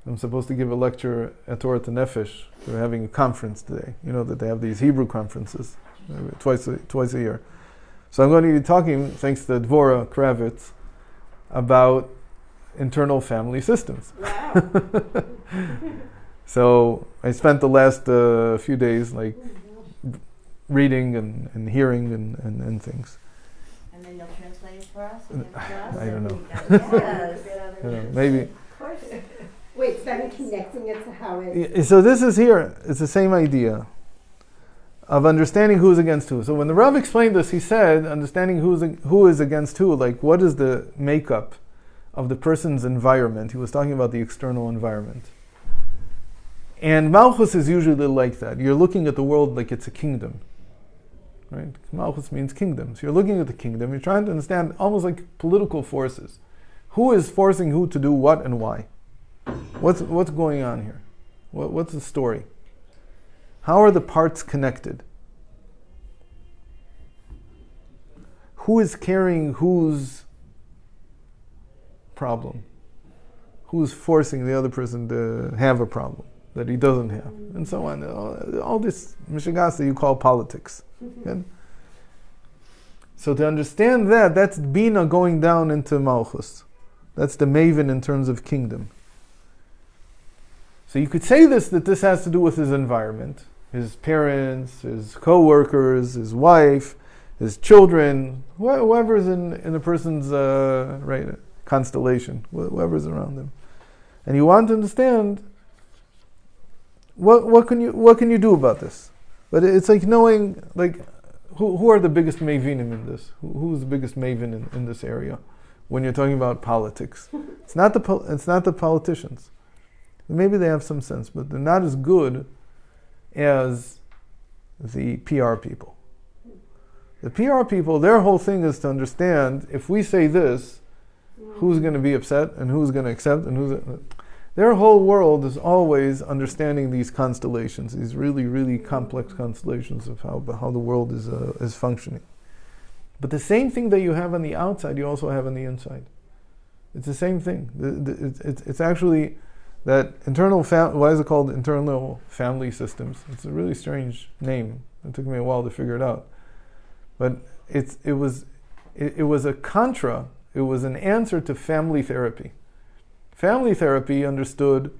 I'm supposed to give a lecture at Torat Hanefesh. They're having a conference today. You know that they have these Hebrew conferences twice a year. So I'm going to be talking, thanks to Dvorah Kravitz, about internal family systems. Wow. So I spent the last few days reading and hearing and things. And then you'll translate? for us and give it to us? I don't know. Yes. Maybe. Of course. Wait, so then connecting it to how it... So this is here. It's the same idea of understanding who's against who. So when the Rav explained this, he said, understanding who is against who, like what is the makeup of the person's environment. He was talking about the external environment. And Malchus is usually like that. You're looking at the world like it's a kingdom. Right? Malchus means kingdom. So you're looking at the kingdom, you're trying to understand almost like political forces. Who is forcing who to do what and why? What's going on here? What's the story? How are the parts connected? Who is carrying whose problem? Who's forcing the other person to have a problem that he doesn't have? And so on. All this mishigas you call politics. Okay? So to understand that, that's Bina going down into Malchus. That's the maven in terms of kingdom. So you could say that this has to do with his environment, his parents, his co-workers, his wife, his children, whoever's in a person's constellation, whoever's around them. And you want to understand what can you do about this? But it's like knowing who are the biggest mavinim in this? Who's the biggest maven in this area? When you're talking about politics, it's not the politicians. Maybe they have some sense, but they're not as good as the PR people. The PR people, their whole thing is to understand if we say this, who's going to be upset and who's going to accept and their whole world is always understanding these constellations, these really, really complex constellations of how the world is functioning. But the same thing that you have on the outside, you also have on the inside. It's the same thing. It's actually that why is it called internal family systems? It's a really strange name. It took me a while to figure it out. But it was a contra, it was an answer to family therapy. Family therapy understood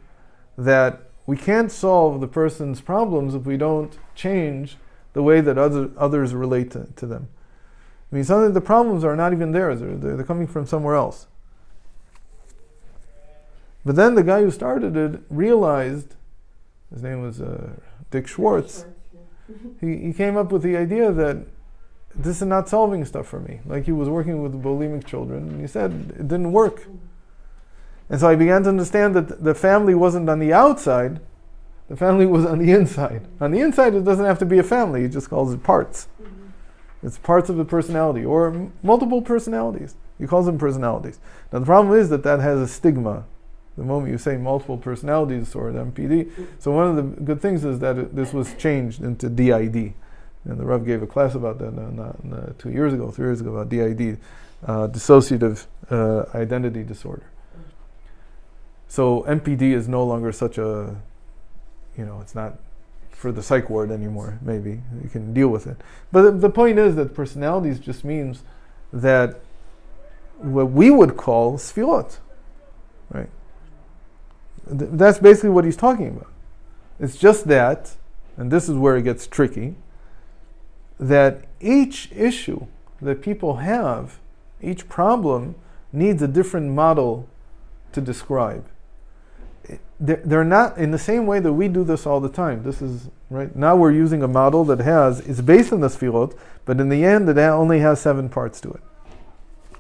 that we can't solve the person's problems if we don't change the way that others relate to them. I mean, some of the problems are not even theirs, they're coming from somewhere else. But then the guy who started it realized, his name was Dick Schwartz, he came up with the idea that this is not solving stuff for me. Like he was working with bulimic children, and he said it didn't work. And so I began to understand that the family wasn't on the outside, the family was on the inside. On the inside it doesn't have to be a family, he just calls it parts. It's parts of the personality, or multiple personalities. He calls them personalities. Now the problem is that has a stigma. The moment you say multiple personality disorder, MPD. So one of the good things is that this was changed into DID. And the Rav gave a class about that 3 years ago, about DID, dissociative identity disorder. So MPD is no longer such a, it's not for the psych ward anymore, maybe. You can deal with it. But the point is that personalities just means that what we would call sfirot, right? That's basically what he's talking about. It's just that, and this is where it gets tricky, that each issue that people have, each problem, needs a different model to describe. They're not in the same way that we do this all the time. This is, right, now we're using a model that it's based on the sfirot, but in the end it only has 7 parts to it.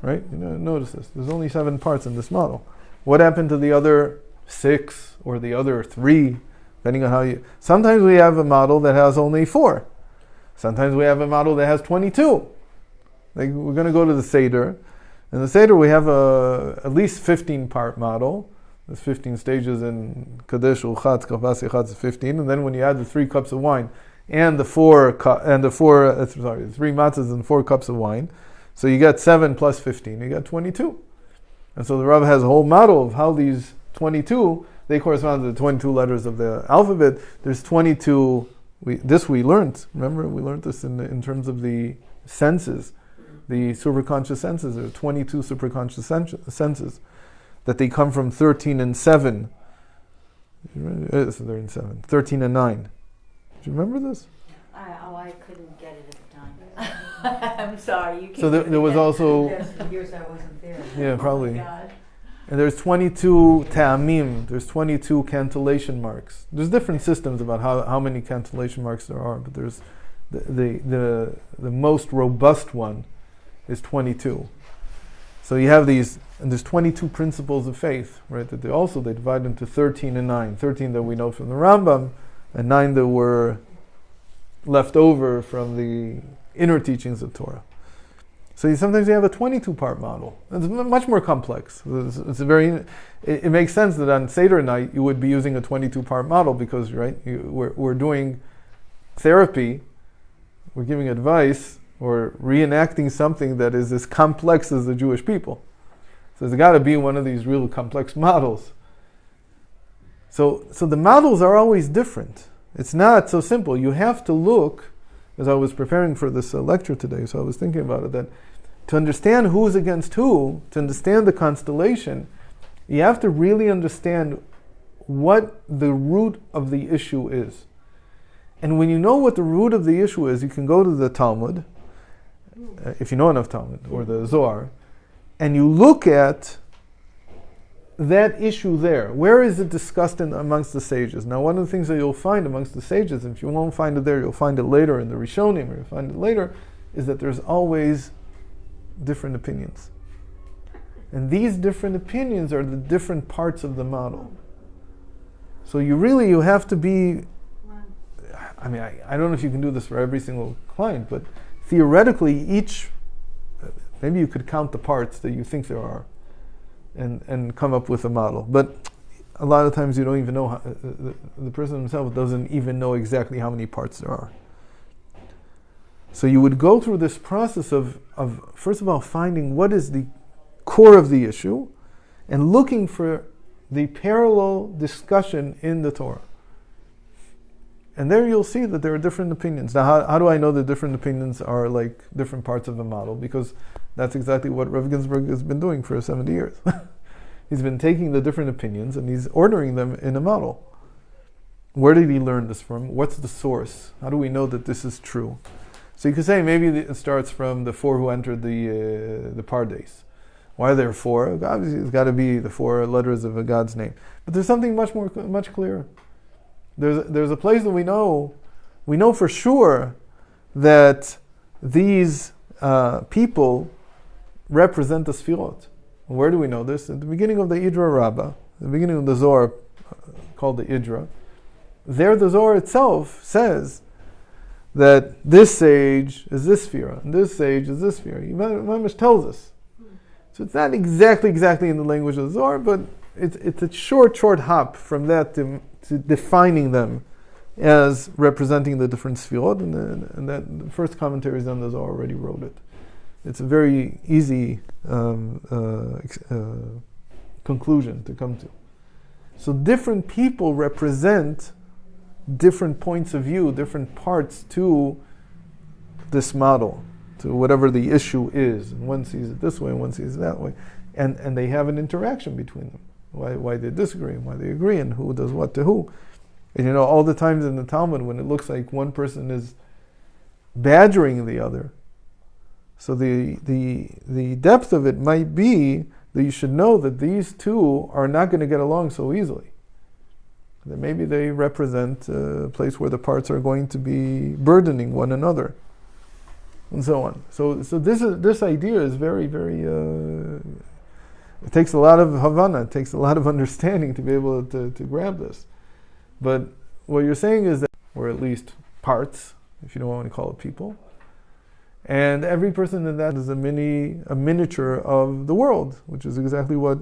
Right? Notice this. There's only 7 parts in this model. What happened to the other 6 or the other 3, depending on how you... Sometimes we have a model that has only 4. Sometimes we have a model that has 22. Like we're going to go to the Seder. In the Seder we have at least 15-part model. There's 15 stages in Kadesh, Uchatz, Kavas, Yechatz, 15. And then when you add the 3 cups of wine and the 3 matzahs and 4 cups of wine, so you get 7 plus 15, you got 22. And so the Rav has a whole model of how these 22, they correspond to the 22 letters of the alphabet. There's 22, we learned, remember, we learned this in terms of the senses, the superconscious senses. There are 22 superconscious senses, that they come from 13 and 7. They're in 7. 13 and 9. Do you remember this? I couldn't get it at the time. I'm sorry, you can't. So there was also, That's the years I wasn't there. yeah, Oh probably. my God. And there's 22 ta'amim, there's 22 cantillation marks. There's different systems about how many cantillation marks there are, but there's the most robust one is 22. So you have these, and there's 22 principles of faith, right? That they divide into 13 and 9. 13 that we know from the Rambam, and 9 that were left over from the inner teachings of Torah. So sometimes you have a 22-part model. It's much more complex. It makes sense that on Seder night you would be using a 22-part model because, right, we're doing therapy, we're giving advice, or reenacting something that is as complex as the Jewish people. So there's got to be one of these real complex models. So the models are always different. It's not so simple. You have to look, as I was preparing for this lecture today, so I was thinking about it, that to understand who's against who, to understand the constellation, you have to really understand what the root of the issue is. And when you know what the root of the issue is, you can go to the Talmud, if you know enough Talmud, or the Zohar, and you look at that issue there. Where is it discussed amongst the sages? Now, one of the things that you'll find amongst the sages, if you won't find it there, you'll find it later in the Rishonim, or you'll find it later, is that there's always different opinions. And these different opinions are the different parts of the model. So you have to be, I mean, I don't know if you can do this for every single client, but theoretically maybe you could count the parts that you think there are and come up with a model. But a lot of times you don't even know, the person himself doesn't even know exactly how many parts there are. So you would go through this process of first of all finding what is the core of the issue and looking for the parallel discussion in the Torah. And there you'll see that there are different opinions. Now, how do I know that different opinions are like different parts of the model? Because that's exactly what Rav Ginsburg has been doing for 70 years. He's been taking the different opinions and he's ordering them in a model. Where did he learn this from? What's the source? How do we know that this is true? So you could say maybe it starts from the 4 who entered the Pardes. Why are there 4? Obviously, it's got to be the 4 letters of a God's name. But there's something much clearer. There's a place that we know for sure that these people represent the Sfirot. Where do we know this? At the beginning of the Idra Rabbah, the beginning of the Zohar called the Idra, there the Zohar itself says that this sage is this Sphira, and this sage is this Sphira. Mamish tells us. So it's not exactly in the language of the Zohar, but it's a short hop from that to defining them as representing the different Sfirot, and that the first commentaries on the Zohar already wrote it. It's a very easy conclusion to come to. So different people represent different points of view, different parts to this model, to whatever the issue is. And one sees it this way, and one sees it that way. And they have an interaction between them. Why they disagree, and why they agree, and who does what to who. And all the times in the Talmud when it looks like one person is badgering the other, so the depth of it might be that you should know that these two are not going to get along so easily. That maybe they represent a place where the parts are going to be burdening one another, and so on. So this idea is very, very. It takes a lot of Havana, it takes a lot of understanding to be able to grab this. But what you're saying is that, or at least parts, if you don't want to call it people, and every person in that is a miniature of the world, which is exactly what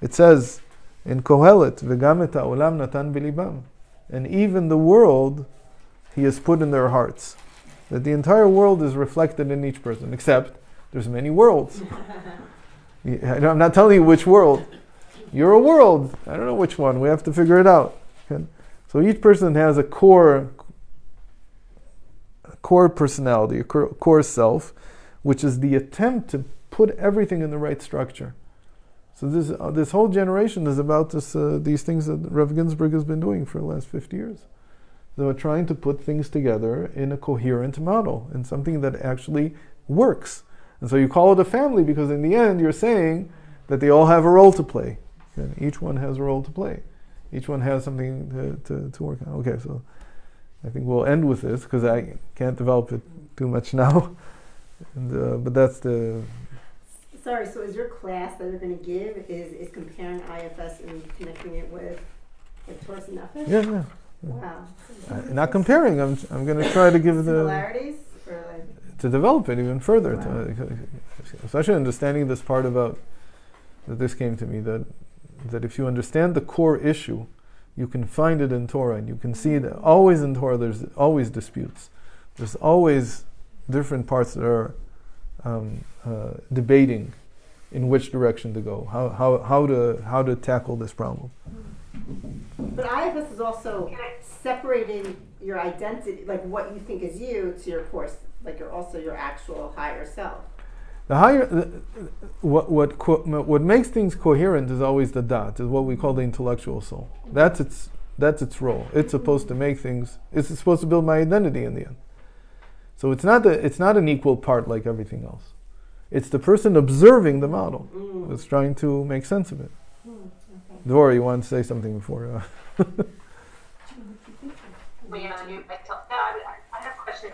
it says in Kohelet, V'gam et ha'olam natan b'libam. And even the world, he has put in their hearts. That the entire world is reflected in each person, except there's many worlds. I'm not telling you which world. You're a world. I don't know which one. We have to figure it out. Okay? So each person has a core personality, a core self, which is the attempt to put everything in the right structure. So this whole generation is about these things that Rav Ginsburg has been doing for the last 50 years. that are trying to put things together in a coherent model, in something that actually works. And so you call it a family because in the end you're saying that they all have a role to play. And each one has a role to play. Each one has something to work on. Okay, so I think we'll end with this because I can't develop it too much now. And, but that's the... Sorry, so is your class that you're going to give is comparing IFS and connecting it with like Torat Hanefesh? Yeah. Wow. Not comparing. I'm going to try to give the similarities or like to develop it even further. Wow. Especially understanding this part about that this came to me that if you understand the core issue, you can find it in Torah, and you can see that always in Torah there's always disputes. There's always different parts that are debating in which direction to go, how to tackle this problem. But IFS is also separating your identity, like what you think is you, to your course, like you're also your actual higher self. The higher, what makes things coherent is always the dat, is what we call the intellectual soul. That's its role. It's supposed to make things. It's supposed to build my identity in the end. So it's not an equal part like everything else. It's the person observing the model that's trying to make sense of it. Okay. Dora, you want to say something before? I have a question,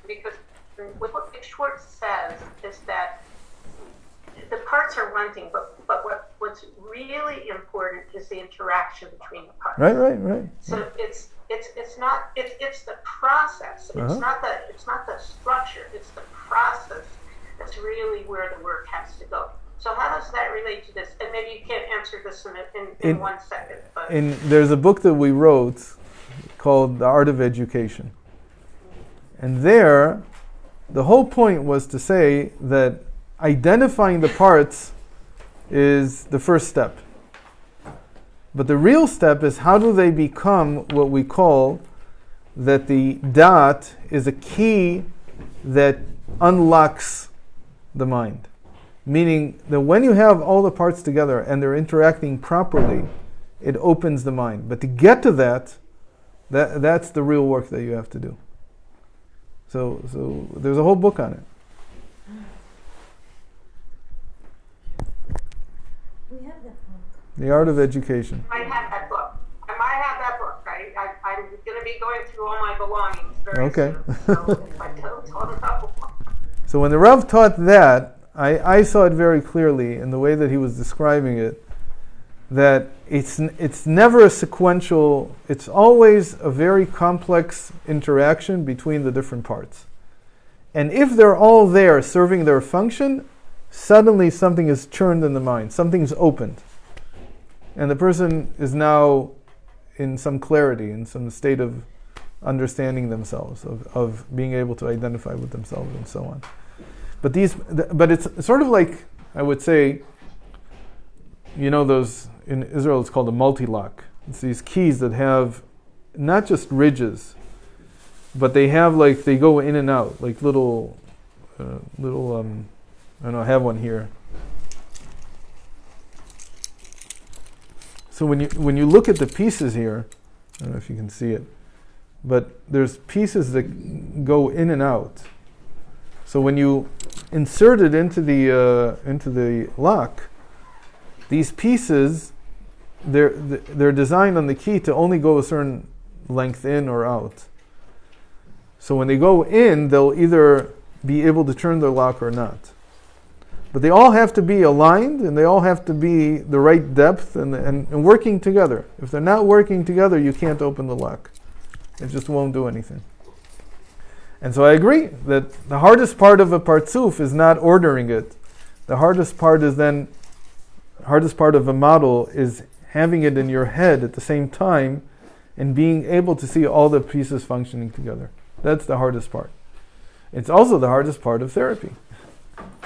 because what Big Schwartz says is that the parts are one thing, but what's really important is the interaction between the parts. Right. So it's the process. It's not the structure. It's the process that's really where the work has to go. So how does that relate to this? And maybe you can't answer this in 1 second. But there's a book that we wrote called The Art of Education. And there, the whole point was to say that identifying the parts is the first step. But the real step is how do they become what we call that the dot is a key that unlocks the mind. Meaning that when you have all the parts together and they're interacting properly, it opens the mind. But to get to that's the real work that you have to do. So there's a whole book on it. We have that book. The Art of Education. I might have that book. I'm going to be going through all my belongings very soon. So if I don't know. So when the Rav taught that, I saw it very clearly in the way that he was describing it, that it's never a sequential, it's always a very complex interaction between the different parts. And if they're all there serving their function, suddenly something is churned in the mind, something's opened. And the person is now in some clarity, in some state of understanding themselves, of being able to identify with themselves and so on. But it's sort of like, I would say, those, in Israel it's called a multi-lock. It's these keys that have not just ridges, but they have they go in and out, like little, I don't know, I have one here. So when you look at the pieces here, I don't know if you can see it, but there's pieces that go in and out. So when you insert it into the lock, these pieces, they're designed on the key to only go a certain length in or out. So when they go in, they'll either be able to turn their lock or not. But they all have to be aligned, and they all have to be the right depth and working together. If they're not working together, you can't open the lock. It just won't do anything. And so I agree that the hardest part of a partzuf is not ordering it. The hardest part of a model is having it in your head at the same time and being able to see all the pieces functioning together. That's the hardest part. It's also the hardest part of therapy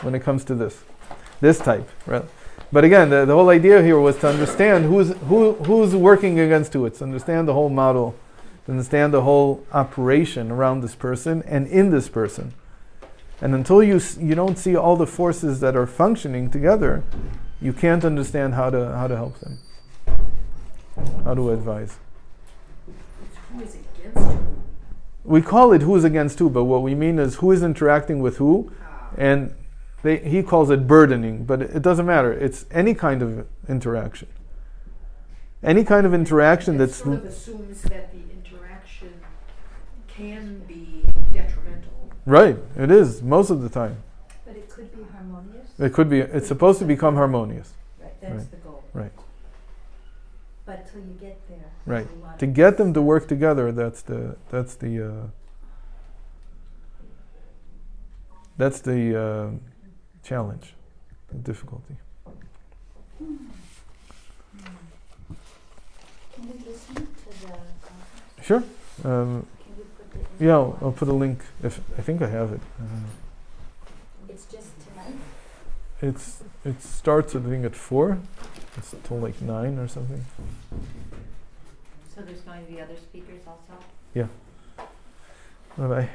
when it comes to this type, right? But again, the whole idea here was to understand who's working against who. It's to understand the whole model, to understand the whole operation around this person and in this person. And until you don't see all the forces that are functioning together, you can't understand how to help them, how to advise. Who is against who? We call it who is against who, but what we mean is who is interacting with who, and he calls it burdening, but it doesn't matter. It's any kind of interaction. Any kind of interaction that that's... sort of assumes that the interaction can be detrimental. Right, it is, most of the time. But it could be harmonious. It could be, it's supposed to become harmonious. Right, that's Right. the goal. Right. But till you get there. Right. there's a lot To of get them to work together, that's the challenge, the difficulty. Can we listen to the conference? Sure. Can you put the Yeah, info I'll on? put a link. If I think I have it. It's just tonight? It starts I think at 4. It's till like 9 or something. So there's going to be other speakers also? Bye bye.